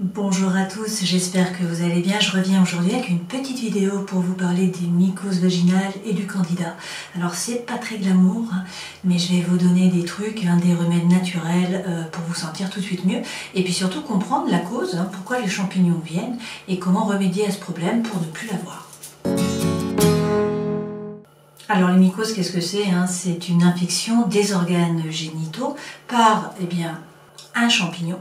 Bonjour à tous, j'espère que vous allez bien. Je reviens aujourd'hui avec une petite vidéo pour vous parler des mycoses vaginales et du candida. Alors c'est pas très glamour, mais je vais vous donner des trucs, des remèdes naturels pour vous sentir tout de suite mieux. Et puis surtout comprendre la cause, pourquoi les champignons viennent et comment remédier à ce problème pour ne plus l'avoir. Alors les mycoses, qu'est-ce que c'est? C'est une infection des organes génitaux par un champignon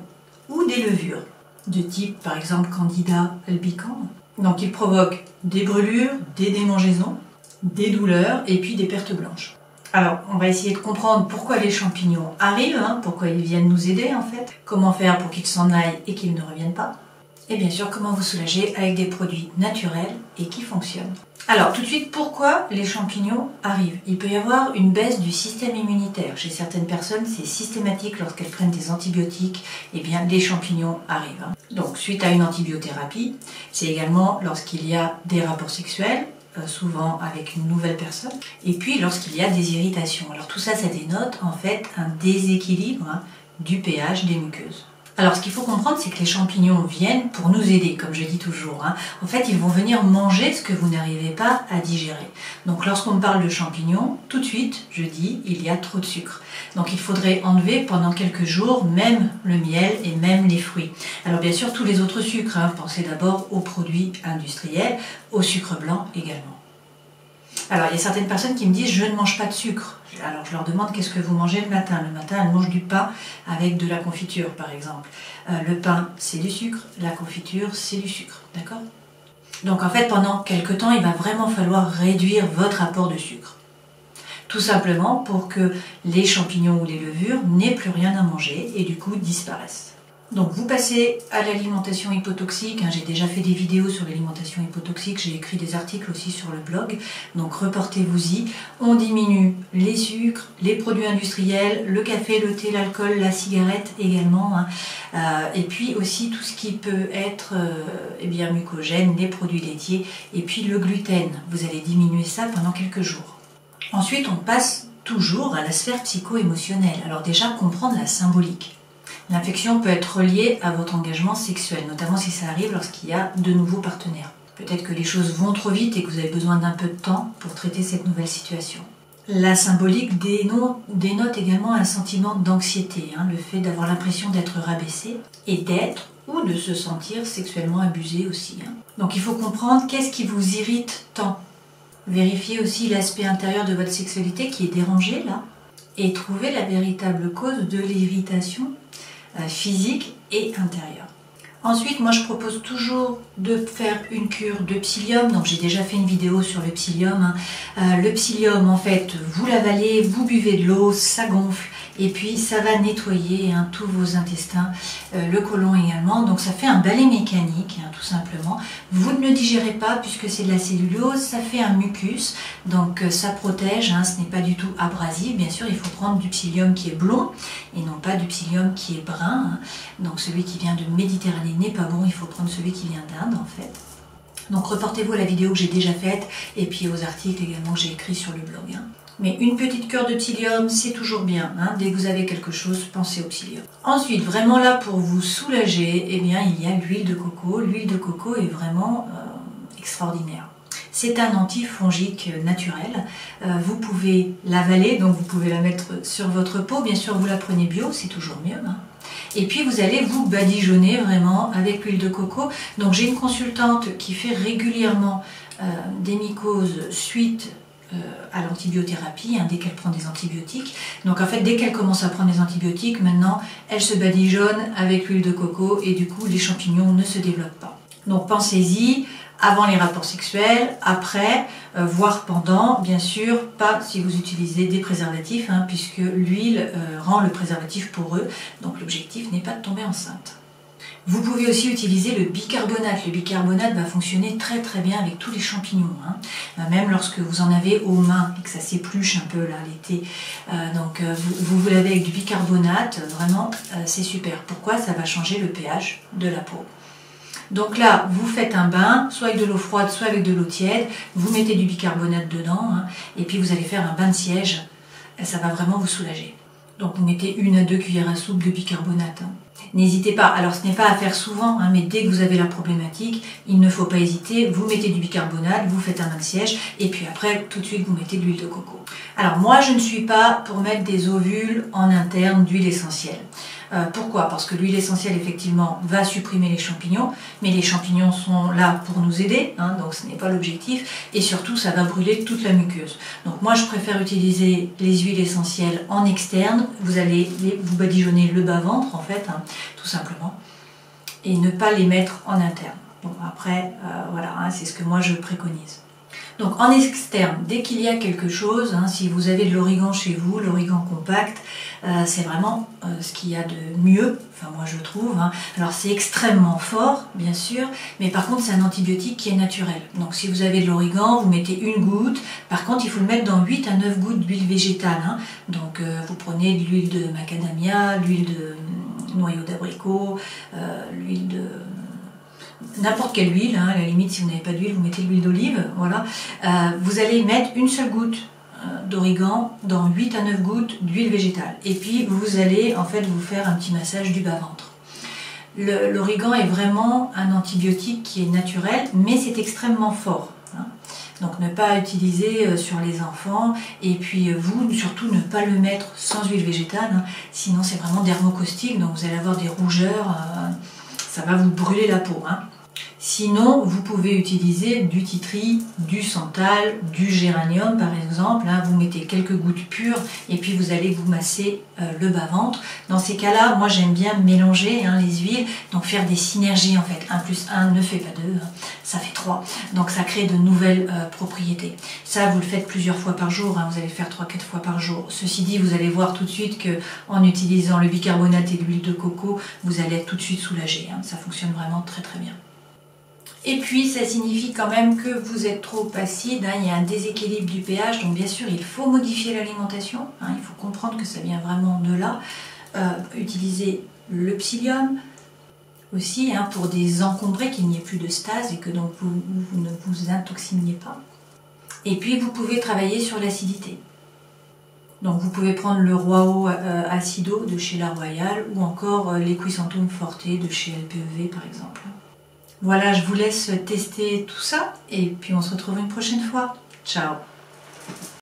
ou des levures de type par exemple Candida albicans. Donc il provoque des brûlures, des démangeaisons, des douleurs et puis des pertes blanches. Alors on va essayer de comprendre pourquoi les champignons arrivent, pourquoi ils viennent nous aider en fait, comment faire pour qu'ils s'en aillent et qu'ils ne reviennent pas, et bien sûr comment vous soulager avec des produits naturels et qui fonctionnent. Alors tout de suite, pourquoi les champignons arrivent? Il peut y avoir une baisse du système immunitaire. Chez certaines personnes, c'est systématique lorsqu'elles prennent des antibiotiques, les champignons arrivent. Donc suite à une antibiothérapie, c'est également lorsqu'il y a des rapports sexuels, souvent avec une nouvelle personne, et puis lorsqu'il y a des irritations. Alors tout ça, ça dénote en fait un déséquilibre du pH des muqueuses. Alors ce qu'il faut comprendre, c'est que les champignons viennent pour nous aider, comme je dis toujours. En fait, ils vont venir manger ce que vous n'arrivez pas à digérer. Donc lorsqu'on me parle de champignons, tout de suite, je dis, il y a trop de sucre. Donc il faudrait enlever pendant quelques jours même le miel et même les fruits. Alors bien sûr, tous les autres sucres, pensez d'abord aux produits industriels, au sucre blanc également. Alors, il y a certaines personnes qui me disent « je ne mange pas de sucre ». Alors, je leur demande « qu'est-ce que vous mangez le matin ?» Le matin, elles mangent du pain avec de la confiture, par exemple. Le pain, c'est du sucre. La confiture, c'est du sucre. D'accord? Donc, en fait, pendant quelques temps, il va vraiment falloir réduire votre apport de sucre. Tout simplement pour que les champignons ou les levures n'aient plus rien à manger et du coup disparaissent. Donc vous passez à l'alimentation hypotoxique, j'ai déjà fait des vidéos sur l'alimentation hypotoxique, j'ai écrit des articles aussi sur le blog, donc reportez-vous-y. On diminue les sucres, les produits industriels, le café, le thé, l'alcool, la cigarette également, et puis aussi tout ce qui peut être mucogène, les produits laitiers, et puis le gluten. Vous allez diminuer ça pendant quelques jours. Ensuite, on passe toujours à la sphère psycho-émotionnelle. Alors déjà, comprendre la symbolique. L'infection peut être reliée à votre engagement sexuel, notamment si ça arrive lorsqu'il y a de nouveaux partenaires. Peut-être que les choses vont trop vite et que vous avez besoin d'un peu de temps pour traiter cette nouvelle situation. La symbolique dénote également un sentiment d'anxiété, le fait d'avoir l'impression d'être rabaissé et d'être ou de se sentir sexuellement abusé aussi. Donc il faut comprendre qu'est-ce qui vous irrite tant. Vérifiez aussi l'aspect intérieur de votre sexualité qui est dérangé là et trouver la véritable cause de l'irritation physique et intérieure. Ensuite, moi je propose toujours de faire une cure de psyllium. Donc j'ai déjà fait une vidéo sur le psyllium. Le psyllium, en fait, vous l'avalez, vous buvez de l'eau, ça gonfle et puis ça va nettoyer tous vos intestins, le côlon également. Donc ça fait un balai mécanique, tout simplement. Vous ne le digérez pas puisque c'est de la cellulose, ça fait un mucus, donc ça protège, ce n'est pas du tout abrasif. Bien sûr, il faut prendre du psyllium qui est blond et non pas du psyllium qui est brun. Donc celui qui vient de Méditerranée n'est pas bon, il faut prendre celui qui vient d'Inde en fait. Donc reportez-vous à la vidéo que j'ai déjà faite et puis aux articles également que j'ai écrits sur le blog. Mais une petite cure de psyllium, c'est toujours bien. Dès que vous avez quelque chose, pensez au psyllium. Ensuite, vraiment là pour vous soulager, il y a l'huile de coco. L'huile de coco est vraiment extraordinaire. C'est un antifongique naturel. Vous pouvez l'avaler, donc vous pouvez la mettre sur votre peau. Bien sûr, vous la prenez bio, c'est toujours mieux. Et puis vous allez vous badigeonner vraiment avec l'huile de coco. Donc j'ai une consultante qui fait régulièrement des mycoses suite à l'antibiothérapie, dès qu'elle prend des antibiotiques. Donc en fait, dès qu'elle commence à prendre des antibiotiques, maintenant, elle se badigeonne avec l'huile de coco et du coup, les champignons ne se développent pas. Donc pensez-y, avant les rapports sexuels, après, voire pendant, bien sûr, pas si vous utilisez des préservatifs, puisque l'huile rend le préservatif poreux, donc l'objectif n'est pas de tomber enceinte. Vous pouvez aussi utiliser le bicarbonate. Le bicarbonate va fonctionner très très bien avec tous les champignons. Même lorsque vous en avez aux mains et que ça s'épluche un peu là l'été. Vous lavez avec du bicarbonate, vraiment c'est super. Pourquoi? Ça va changer le pH de la peau. Donc là, vous faites un bain, soit avec de l'eau froide, soit avec de l'eau tiède. Vous mettez du bicarbonate dedans et puis vous allez faire un bain de siège. Ça va vraiment vous soulager. Donc vous mettez 1 à 2 cuillères à soupe de bicarbonate. N'hésitez pas, alors ce n'est pas à faire souvent, hein, mais dès que vous avez la problématique, il ne faut pas hésiter, vous mettez du bicarbonate, vous faites un bain de siège, et puis après, tout de suite, vous mettez de l'huile de coco. Alors moi, je ne suis pas pour mettre des ovules en interne d'huile essentielle. Pourquoi? Parce que l'huile essentielle, effectivement, va supprimer les champignons, mais les champignons sont là pour nous aider, hein, donc ce n'est pas l'objectif, et surtout, ça va brûler toute la muqueuse. Donc moi, je préfère utiliser les huiles essentielles en externe. Vous allez vous badigeonner le bas-ventre, en fait, hein, tout simplement, et ne pas les mettre en interne. Bon, après, voilà, hein, c'est ce que moi, je préconise. Donc en externe, dès qu'il y a quelque chose, hein, si vous avez de l'origan chez vous, l'origan compact, c'est vraiment ce qu'il y a de mieux, enfin moi je trouve. Hein. Alors c'est extrêmement fort, bien sûr, mais par contre c'est un antibiotique qui est naturel. Donc si vous avez de l'origan, vous mettez une goutte, par contre il faut le mettre dans 8 à 9 gouttes d'huile végétale. Hein. Donc vous prenez de l'huile de macadamia, l'huile de noyau d'abricot, l'huile de... n'importe quelle huile, hein, à la limite si vous n'avez pas d'huile, vous mettez de l'huile d'olive, voilà. Vous allez mettre une seule goutte d'origan dans 8 à 9 gouttes d'huile végétale. Et puis vous allez en fait vous faire un petit massage du bas-ventre. L'origan est vraiment un antibiotique qui est naturel, mais c'est extrêmement fort. Hein. Donc ne pas utiliser sur les enfants, et puis vous, surtout ne pas le mettre sans huile végétale, hein, sinon c'est vraiment dermocaustique, donc vous allez avoir des rougeurs, ça va vous brûler la peau. Hein. Sinon, vous pouvez utiliser du titri, du santal, du géranium par exemple. Hein. Vous mettez quelques gouttes pures et puis vous allez vous masser le bas-ventre. Dans ces cas-là, moi j'aime bien mélanger hein, les huiles, donc faire des synergies en fait. 1 plus 1 ne fait pas 2, hein. Ça fait 3. Donc ça crée de nouvelles propriétés. Ça, vous le faites plusieurs fois par jour, hein. Vous allez le faire 3-4 fois par jour. Ceci dit, vous allez voir tout de suite qu'en utilisant le bicarbonate et l'huile de coco, vous allez être tout de suite soulagé. Hein. Ça fonctionne vraiment très très bien. Et puis, ça signifie quand même que vous êtes trop acide, hein, il y a un déséquilibre du pH, donc bien sûr, il faut modifier l'alimentation, hein, il faut comprendre que ça vient vraiment de là. Utiliser le psyllium aussi, hein, pour désencombrer, qu'il n'y ait plus de stase et que donc vous ne vous intoxiniez pas. Et puis, vous pouvez travailler sur l'acidité. Donc vous pouvez prendre le Royau Acido de chez La Royale ou encore l'Equisantum Forte de chez LPEV par exemple. Voilà, je vous laisse tester tout ça et puis on se retrouve une prochaine fois. Ciao!